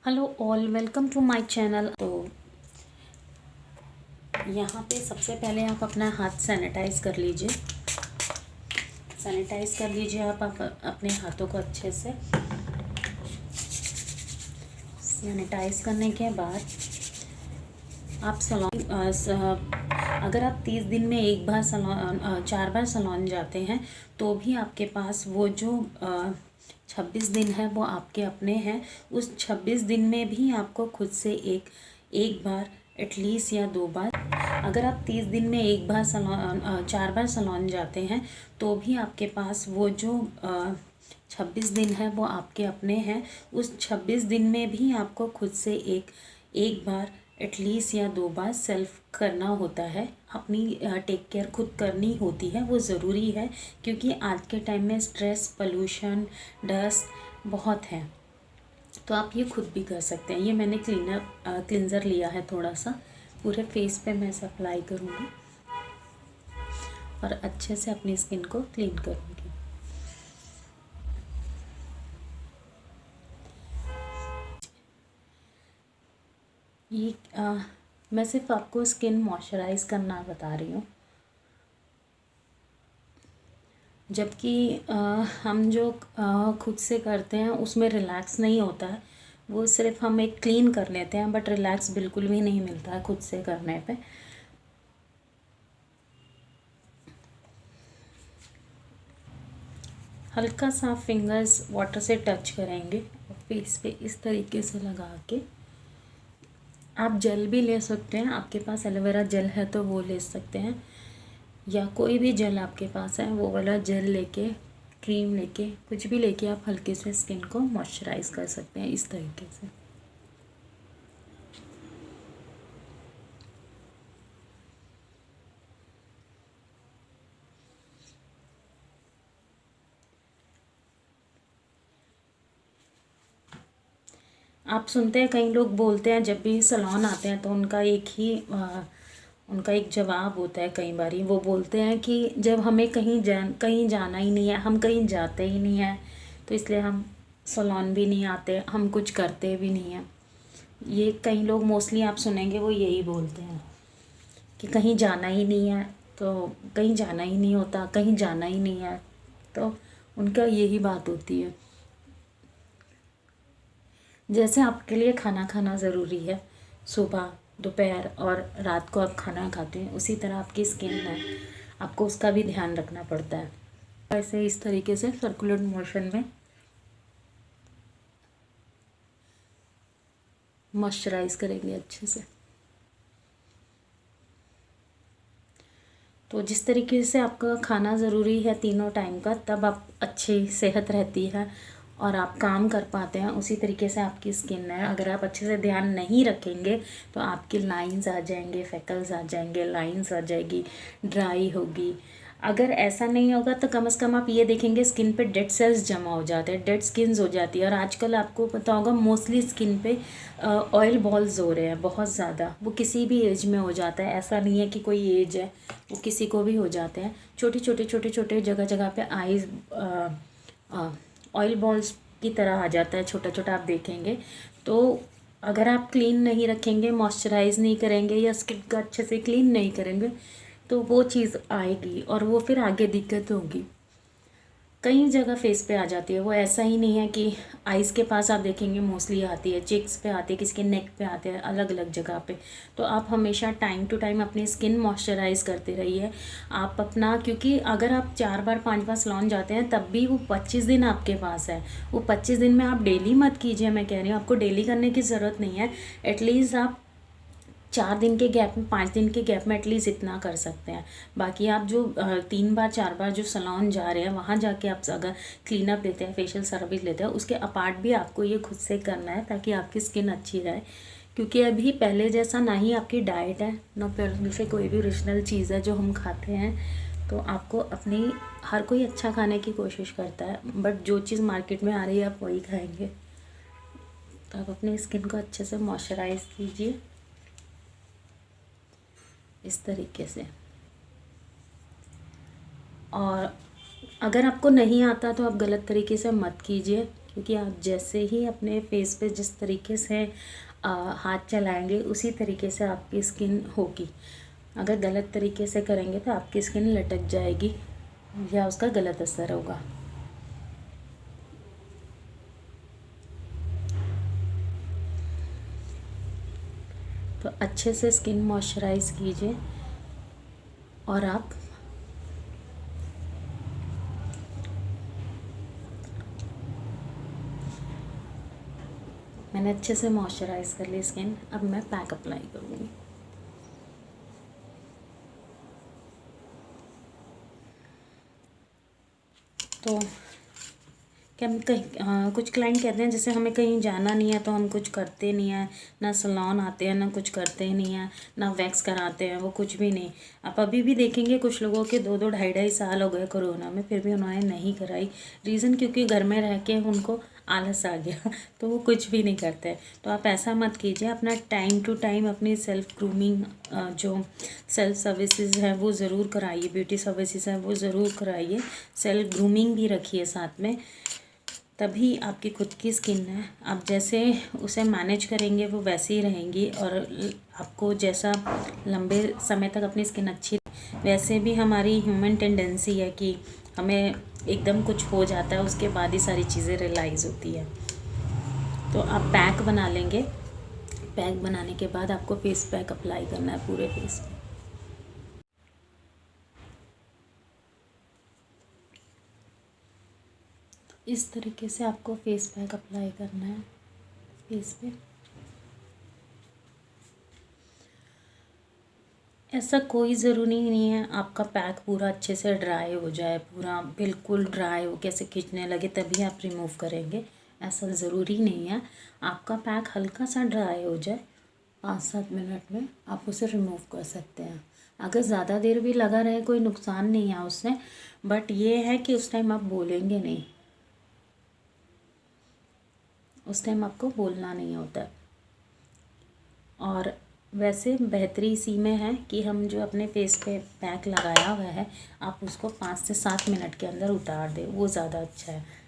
Hello all, welcome to my channel. तो यहाँ पे सबसे पहले आप अपना हाथ सैनिटाइज कर लीजिए। आप अपने हाथों को अच्छे से सैनिटाइज करने के बाद आप अगर आप 30 दिन में एक बार सैलून 4 बार सैलून जाते हैं तो भी आपके पास वो जो 26 दिन है वो आपके अपने हैं। उस 26 दिन में भी आपको खुद से एक बार एटलीस्ट या 2 बार, अगर आप 30 दिन में एक बार 4 बार सैलून जाते हैं तो भी आपके पास वो जो 26 दिन है वो आपके अपने हैं। उस 26 दिन में भी आपको खुद से एक बार एटलीस्ट या 2 बार सेल्फ करना होता है। अपनी टेक केयर खुद करनी होती है, वो ज़रूरी है क्योंकि आज के टाइम में स्ट्रेस, पोल्यूशन, डस्ट बहुत है। तो आप ये खुद भी कर सकते हैं। ये मैंने क्लींज़र लिया है, थोड़ा सा पूरे फेस पे मैं इसे अप्लाई करूँगी और अच्छे से अपनी स्किन को क्लीन करूँगी। ये मैं सिर्फ आपको स्किन मॉइस्चराइज़ करना बता रही हूँ, जबकि हम जो खुद से करते हैं उसमें रिलैक्स नहीं होता है। वो सिर्फ हम एक क्लीन कर लेते हैं, बट रिलैक्स बिल्कुल भी नहीं मिलता है खुद से करने पे। हल्का सा फिंगर्स वाटर से टच करेंगे फेस पे, इस तरीके से लगा के। आप जेल भी ले सकते हैं, आपके पास एलोवेरा जेल है तो वो ले सकते हैं, या कोई भी जेल आपके पास है वो वाला जेल लेके, क्रीम लेके, कुछ भी लेके आप हल्के से स्किन को मॉइस्चराइज कर सकते हैं इस तरीके से। आप सुनते हैं कई लोग बोलते हैं, जब भी सैलून आते हैं तो उनका एक जवाब होता है। कई बारी वो बोलते हैं कि जब हमें कहीं जाना ही नहीं है, हम कहीं जाते ही नहीं हैं, तो इसलिए हम सैलून भी नहीं आते, हम कुछ करते भी नहीं हैं। ये कई लोग मोस्टली आप सुनेंगे वो यही बोलते हैं कि कहीं जाना ही नहीं है, तो कहीं जाना ही नहीं होता, कहीं जाना ही नहीं है, तो उनका यही बात होती है। जैसे आपके लिए खाना खाना ज़रूरी है, सुबह, दोपहर और रात को आप खाना खाते हैं, उसी तरह आपकी स्किन है, आपको उसका भी ध्यान रखना पड़ता है। ऐसे इस तरीके से सर्कुलर मोशन में मॉइस्चराइज करेंगे अच्छे से। तो जिस तरीके से आपका खाना ज़रूरी है तीनों टाइम का, तब आप अच्छी सेहत रहती है और आप काम कर पाते हैं, उसी तरीके से आपकी स्किन है। अगर आप अच्छे से ध्यान नहीं रखेंगे तो आपकी लाइंस आ जाएंगे, फेकल्स आ जाएंगे, लाइंस आ जाएगी, ड्राई होगी। अगर ऐसा नहीं होगा तो कम से कम आप ये देखेंगे स्किन पे डेड सेल्स जमा हो जाते हैं, डेड स्किन्स हो जाती है। और आजकल आपको पता होगा मोस्टली स्किन पे ऑयल बॉल्स हो रहे हैं बहुत ज़्यादा। वो किसी भी एज में हो जाता है, ऐसा नहीं है कि कोई एज है, वो किसी को भी हो जाते हैं। छोटे छोटे जगह जगह पे आईज ऑयल बॉल्स की तरह आ जाता है, छोटा छोटा, आप देखेंगे। तो अगर आप क्लीन नहीं रखेंगे, मॉइस्चराइज नहीं करेंगे या स्किन का अच्छे से क्लीन नहीं करेंगे तो वो चीज़ आएगी और वो फिर आगे दिक्कत होगी। कई जगह फेस पे आ जाती है वो, ऐसा ही नहीं है कि आइज़ के पास आप देखेंगे मोस्टली आती है, चिक्स पे आती है, किसी के नेक पे आते हैं, अलग अलग जगह पे। तो आप हमेशा टाइम टू टाइम अपनी स्किन मॉइस्चराइज करते रहिए आप अपना, क्योंकि अगर आप 4 बार 5 बार सैलून जाते हैं तब भी वो 25 दिन आपके पास है। वो 25 दिन में आप डेली मत कीजिए, मैं कह रही हूँ आपको डेली करने की ज़रूरत नहीं है। एटलीस्ट आप 4 दिन के गैप में, 5 दिन के गैप में एटलीस्ट इतना कर सकते हैं। बाकी आप जो 3 बार 4 बार जो सैलून जा रहे हैं वहाँ जाके आप अगर क्लीनअप लेते हैं, फेशियल सर्विस लेते हैं, उसके अपार्ट भी आपको ये खुद से करना है ताकि आपकी स्किन अच्छी रहे। क्योंकि अभी पहले जैसा ना ही आपकी डाइट है, ना पहले से कोई भी ओरिजिनल चीज़ है जो हम खाते हैं। तो आपको अपनी, हर कोई अच्छा खाने की कोशिश करता है, बट जो चीज़ मार्केट में आ रही है आप वही खाएंगे। तो आप अपनी स्किन को अच्छे से मॉइस्चराइज कीजिए इस तरीके से। और अगर आपको नहीं आता तो आप गलत तरीके से मत कीजिए, क्योंकि आप जैसे ही अपने फेस पे जिस तरीके से हाथ चलाएंगे उसी तरीके से आपकी स्किन होगी। अगर गलत तरीके से करेंगे तो आपकी स्किन लटक जाएगी या उसका गलत असर होगा। तो अच्छे से स्किन मॉइस्चराइज कीजिए और आप मैंने अच्छे से मॉइस्चराइज कर ली स्किन। अब मैं पैक अप्लाई करूँगी। तो कि हम कहीं कुछ क्लाइंट कहते हैं जैसे हमें कहीं जाना नहीं है तो हम कुछ करते नहीं हैं, ना सैलून आते हैं, ना कुछ करते नहीं हैं, ना वैक्स कराते हैं, वो कुछ भी नहीं। आप अभी भी देखेंगे कुछ लोगों के 2-2 ढाई-ढाई साल हो गए कोरोना में, फिर भी उन्होंने नहीं कराई। रीज़न क्योंकि घर में रह के उनको आलस आ गया तो वो कुछ भी नहीं करते। तो आप ऐसा मत कीजिए, अपना टाइम टू टाइम अपनी सेल्फ ग्रूमिंग जो सेल्फ सर्विसेज है वो ज़रूर कराइए, ब्यूटी सर्विसेज है वो ज़रूर कराइए, सेल्फ ग्रूमिंग भी रखिए साथ में। तभी आपकी खुद की स्किन है, आप जैसे उसे मैनेज करेंगे वो वैसे ही रहेंगी। और आपको जैसा लंबे समय तक अपनी स्किन अच्छी, वैसे भी हमारी ह्यूमन टेंडेंसी है कि हमें एकदम कुछ हो जाता है उसके बाद ही सारी चीज़ें रियलाइज़ होती है। तो आप पैक बना लेंगे। पैक बनाने के बाद आपको फेस पैक अप्लाई करना है पूरे फेस पे। इस तरीके से आपको फेस पैक अप्लाई करना है फेस पे। ऐसा कोई ज़रूरी नहीं है आपका पैक पूरा अच्छे से ड्राई हो जाए, पूरा बिल्कुल ड्राई हो कैसे खींचने लगे तभी आप रिमूव करेंगे, ऐसा ज़रूरी नहीं है। आपका पैक हल्का सा ड्राई हो जाए 5-7 मिनट में आप उसे रिमूव कर सकते हैं। अगर ज़्यादा देर भी लगा रहे कोई नुकसान नहीं है उससे, बट ये है कि उस टाइम आप बोलेंगे नहीं, उस टाइम आपको बोलना नहीं होता। और वैसे बेहतरी इसी में है कि हम जो अपने फेस पे पैक लगाया हुआ है आप उसको 5 से 7 मिनट के अंदर उतार दें, वो ज़्यादा अच्छा है।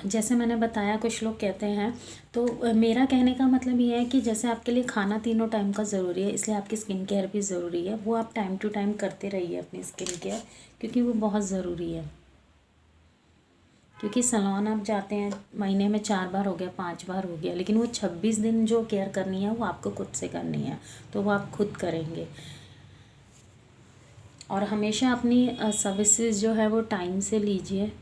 जैसे मैंने बताया कुछ लोग कहते हैं, तो मेरा कहने का मतलब ये है कि जैसे आपके लिए खाना तीनों टाइम का ज़रूरी है, इसलिए आपकी स्किन केयर भी ज़रूरी है। वो आप टाइम टू टाइम करते रहिए अपनी स्किन केयर, क्योंकि वो बहुत ज़रूरी है। क्योंकि सैलून आप जाते हैं महीने में 4 बार हो गया, 5 बार हो गया, लेकिन वो 26 दिन जो केयर करनी है वो आपको खुद से करनी है, तो वो आप खुद करेंगे। और हमेशा अपनी सर्विसेज जो है वो टाइम से लीजिए।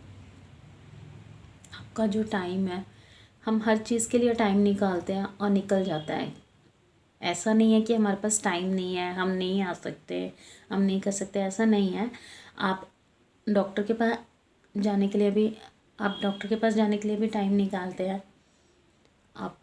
आपका जो टाइम है, हम हर चीज़ के लिए टाइम निकालते हैं और निकल जाता है। ऐसा नहीं है कि हमारे पास टाइम नहीं है, हम नहीं आ सकते, हम नहीं कर सकते, ऐसा नहीं है। आप डॉक्टर के पास जाने के लिए भी टाइम निकालते हैं, आप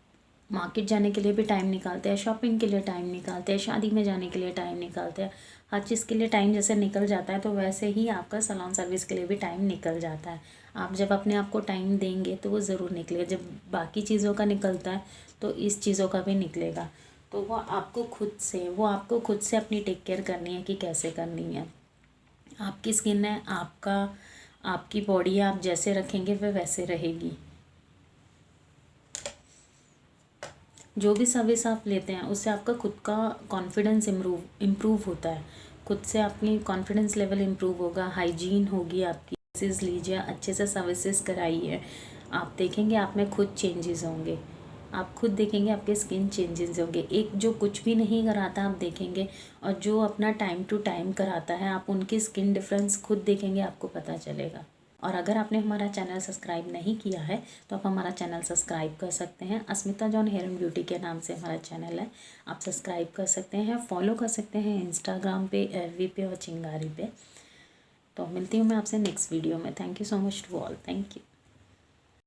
मार्केट जाने के लिए भी टाइम निकालते हैं, शॉपिंग के लिए टाइम निकालते हैं, शादी में जाने के लिए टाइम निकालते हैं। हर चीज़ के लिए टाइम जैसे निकल जाता है तो वैसे ही आपका सैलून सर्विस के लिए भी टाइम निकल जाता है। आप जब अपने आप को टाइम देंगे तो वो ज़रूर निकलेगा। जब बाकी चीज़ों का निकलता है तो इस चीज़ों का भी निकलेगा। तो वो आपको खुद से अपनी टेक केयर करनी है कि कैसे करनी है। आपकी स्किन है, आपकी बॉडी है, आप जैसे रखेंगे वह वैसे रहेगी। जो भी सर्विस आप लेते हैं उससे आपका खुद का कॉन्फिडेंस इम्प्रूव होता है, खुद से अपनी कॉन्फिडेंस लेवल इम्प्रूव होगा, हाइजीन होगी आपकी। सर्विसेज लीजिए, अच्छे से सर्विसेज कराइए, आप देखेंगे आप में खुद चेंजेस होंगे, आप खुद देखेंगे आपके स्किन चेंजेस होंगे। एक जो कुछ भी नहीं कराता आप देखेंगे, और जो अपना टाइम टू टाइम कराता है आप उनकी स्किन डिफरेंस खुद देखेंगे, आपको पता चलेगा। और अगर आपने हमारा चैनल सब्सक्राइब नहीं किया है तो आप हमारा चैनल सब्सक्राइब कर सकते हैं। अस्मिता जॉन हेयर एंड ब्यूटी के नाम से हमारा चैनल है, आप सब्सक्राइब कर सकते हैं, फॉलो कर सकते हैं इंस्टाग्राम पे, एफबी पे और चिंगारी पे। तो मिलती हूँ मैं आपसे नेक्स्ट वीडियो में। Thank you so much to all, thank you.